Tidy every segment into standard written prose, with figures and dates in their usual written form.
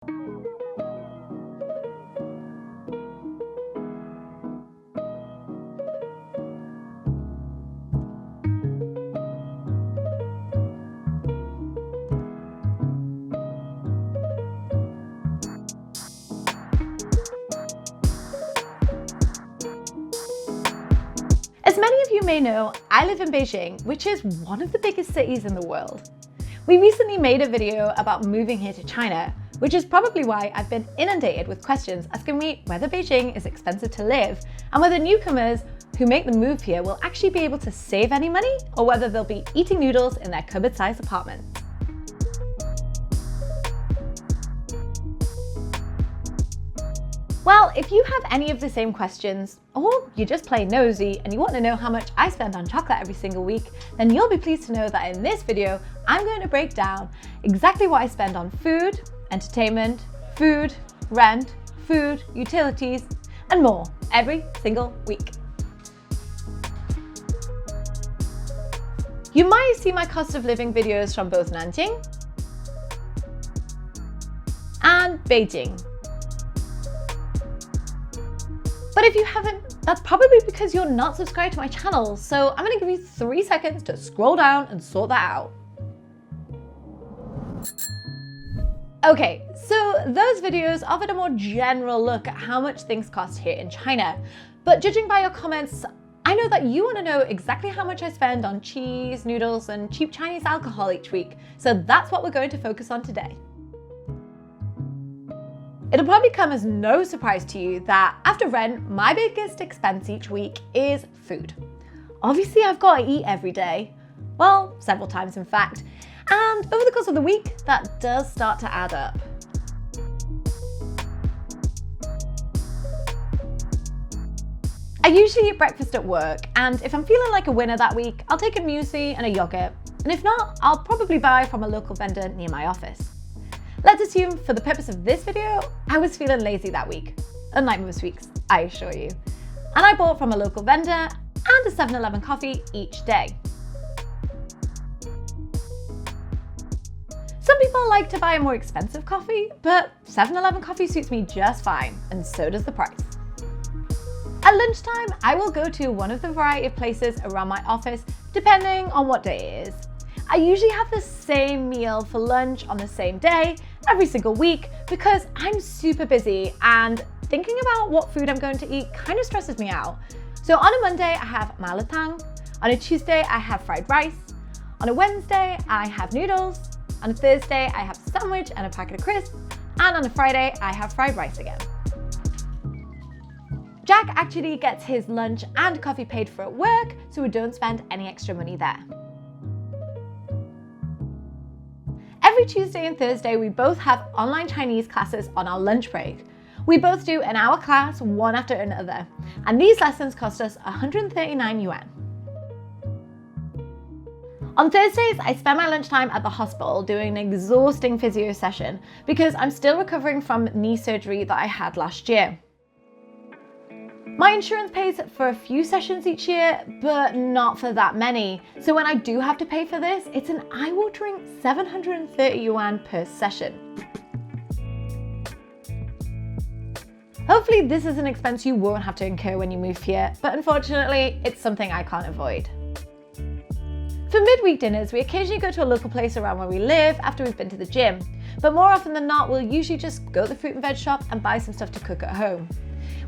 As many of you may know, I live in Beijing, which is one of the biggest cities in the world. We recently made a video about moving here to China, which is probably why I've been inundated with questions asking me whether Beijing is expensive to live and whether newcomers who make the move here will actually be able to save any money or whether they'll be eating noodles in their cupboard-sized apartment. Well, if you have any of the same questions, or you're just plain nosy and you want to know how much I spend on chocolate every single week, then you'll be pleased to know that in this video, I'm going to break down exactly what I spend on food, entertainment, food, rent, food, utilities, and more every single week. You might see my cost of living videos from both Nanjing and Beijing. But if you haven't, that's probably because you're not subscribed to my channel, so I'm going to give you 3 seconds to scroll down and sort that out. Okay, so those videos offered a more general look at how much things cost here in China, but judging by your comments, I know that you want to know exactly how much I spend on cheese, noodles, and cheap Chinese alcohol each week, so that's what we're going to focus on today. It'll probably come as no surprise to you that after rent, my biggest expense each week is food. Obviously, I've got to eat every day. Well, several times in fact. And over the course of the week, that does start to add up. I usually eat breakfast at work, and if I'm feeling like a winner that week, I'll take a muesli and a yogurt. And if not, I'll probably buy from a local vendor near my office. Let's assume, for the purpose of this video, I was feeling lazy that week. Unlike most weeks, I assure you. And I bought from a local vendor and a 7-Eleven coffee each day. Some people like to buy a more expensive coffee, but 7-Eleven coffee suits me just fine, and so does the price. At lunchtime, I will go to one of the variety of places around my office, depending on what day it is. I usually have the same meal for lunch on the same day every single week because I'm super busy and thinking about what food I'm going to eat kind of stresses me out. So on a Monday, I have malatang. On a Tuesday, I have fried rice. On a Wednesday, I have noodles. On a Thursday, I have a sandwich and a packet of crisps. And on a Friday, I have fried rice again. Jack actually gets his lunch and coffee paid for at work, so we don't spend any extra money there. Every Tuesday and Thursday, we both have online Chinese classes on our lunch break. We both do an hour class, one after another, and these lessons cost us 139 yuan. On Thursdays, I spend my lunchtime at the hospital doing an exhausting physio session because I'm still recovering from knee surgery that I had last year. My insurance pays for a few sessions each year, but not for that many. So when I do have to pay for this, it's an eye-watering 730 yuan per session. Hopefully this is an expense you won't have to incur when you move here, but unfortunately, it's something I can't avoid. For midweek dinners, we occasionally go to a local place around where we live after we've been to the gym, but more often than not, we'll usually just go to the fruit and veg shop and buy some stuff to cook at home.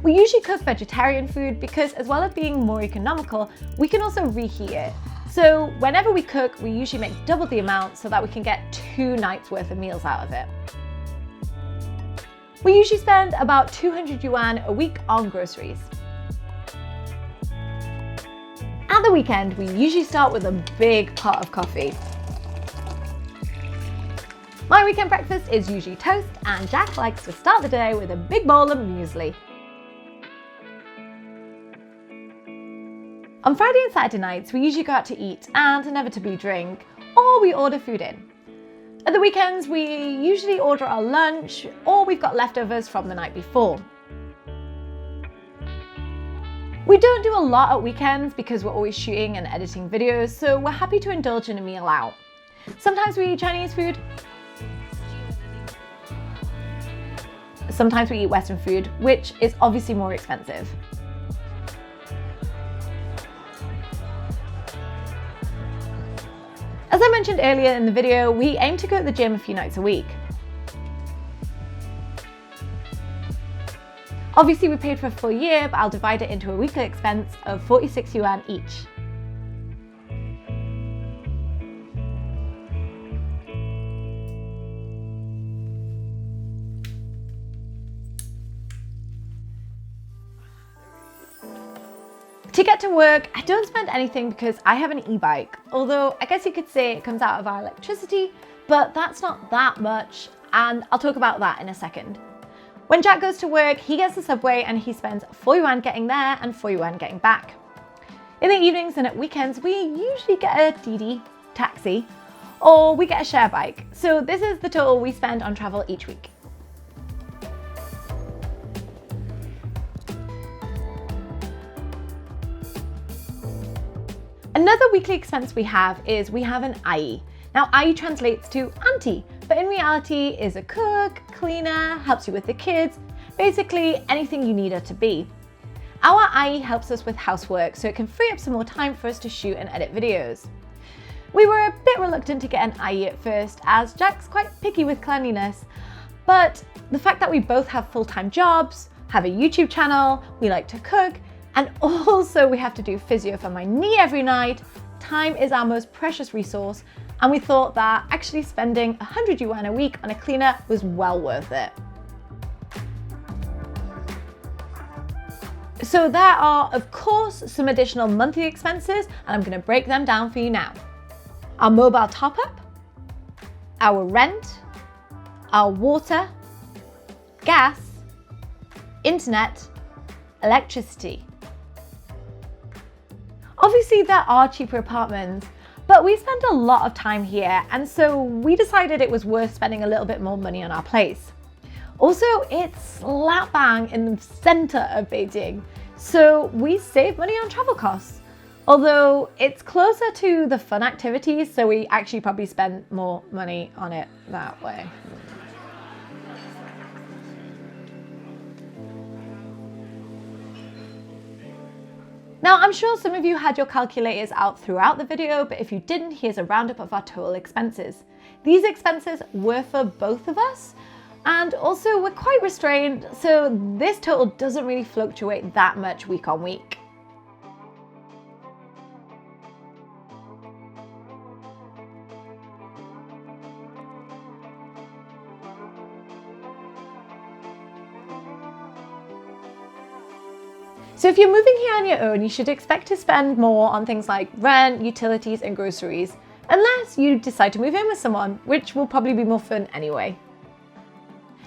We usually cook vegetarian food because, as well as being more economical, we can also reheat it. So whenever we cook, we usually make double the amount so that we can get 2 nights worth of meals out of it. We usually spend about 200 yuan a week on groceries. At the weekend, we usually start with a big pot of coffee. My weekend breakfast is usually toast, and Jack likes to start the day with a big bowl of muesli. On Friday and Saturday nights, we usually go out to eat and inevitably drink, or we order food in. At the weekends, we usually order our lunch, or we've got leftovers from the night before. We don't do a lot at weekends because we're always shooting and editing videos, so we're happy to indulge in a meal out. Sometimes we eat Chinese food, sometimes we eat Western food, which is obviously more expensive. As I mentioned earlier in the video, we aim to go to the gym a few nights a week. Obviously we paid for a full year, but I'll divide it into a weekly expense of 46 yuan each. To get to work, I don't spend anything because I have an e-bike, although I guess you could say it comes out of our electricity, but that's not that much, and I'll talk about that in a second. When Jack goes to work, he gets the subway and he spends 4 yuan getting there and 4 yuan getting back. In the evenings and at weekends, we usually get a Didi taxi, or we get a share bike, so this is the total we spend on travel each week. Another weekly expense we have is we have an ayi. Now ayi translates to auntie, but in reality is a cook, cleaner, helps you with the kids, basically anything you need her to be. Our ayi helps us with housework so it can free up some more time for us to shoot and edit videos. We were a bit reluctant to get an ayi at first as Jack's quite picky with cleanliness, but the fact that we both have full-time jobs, have a YouTube channel, we like to cook, and also we have to do physio for my knee every night, time is our most precious resource, and we thought that actually spending 100 yuan a week on a cleaner was well worth it. So there are, of course, some additional monthly expenses, and I'm going to break them down for you now. Our mobile top-up, our rent, our water, gas, internet, electricity. Obviously there are cheaper apartments, but we spend a lot of time here, and so we decided it was worth spending a little bit more money on our place. Also, it's slap bang in the center of Beijing, so we save money on travel costs. Although it's closer to the fun activities, so we actually probably spend more money on it that way. Now, I'm sure some of you had your calculators out throughout the video, but if you didn't, here's a roundup of our total expenses. These expenses were for both of us, and also we're quite restrained, so this total doesn't really fluctuate that much week on week. So if you're moving here on your own, you should expect to spend more on things like rent, utilities, and groceries, unless you decide to move in with someone, which will probably be more fun anyway.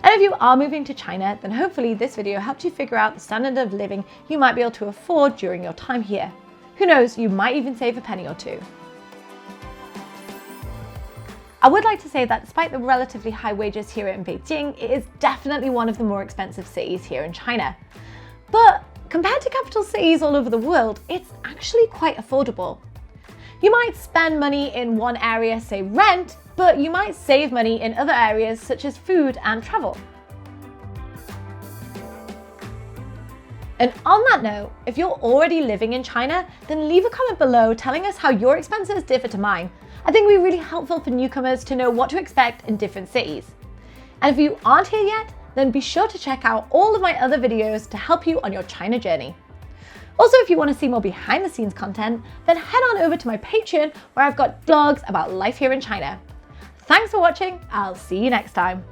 And if you are moving to China, then hopefully this video helped you figure out the standard of living you might be able to afford during your time here. Who knows, you might even save a penny or two. I would like to say that despite the relatively high wages here in Beijing, it is definitely one of the more expensive cities here in China. But compared to capital cities all over the world, it's actually quite affordable. You might spend money in one area, say rent, but you might save money in other areas such as food and travel. And on that note, if you're already living in China, then leave a comment below telling us how your expenses differ to mine. I think it would be really helpful for newcomers to know what to expect in different cities. And if you aren't here yet, then be sure to check out all of my other videos to help you on your China journey. Also, if you want to see more behind the scenes content, then head on over to my Patreon where I've got blogs about life here in China. Thanks for watching, I'll see you next time.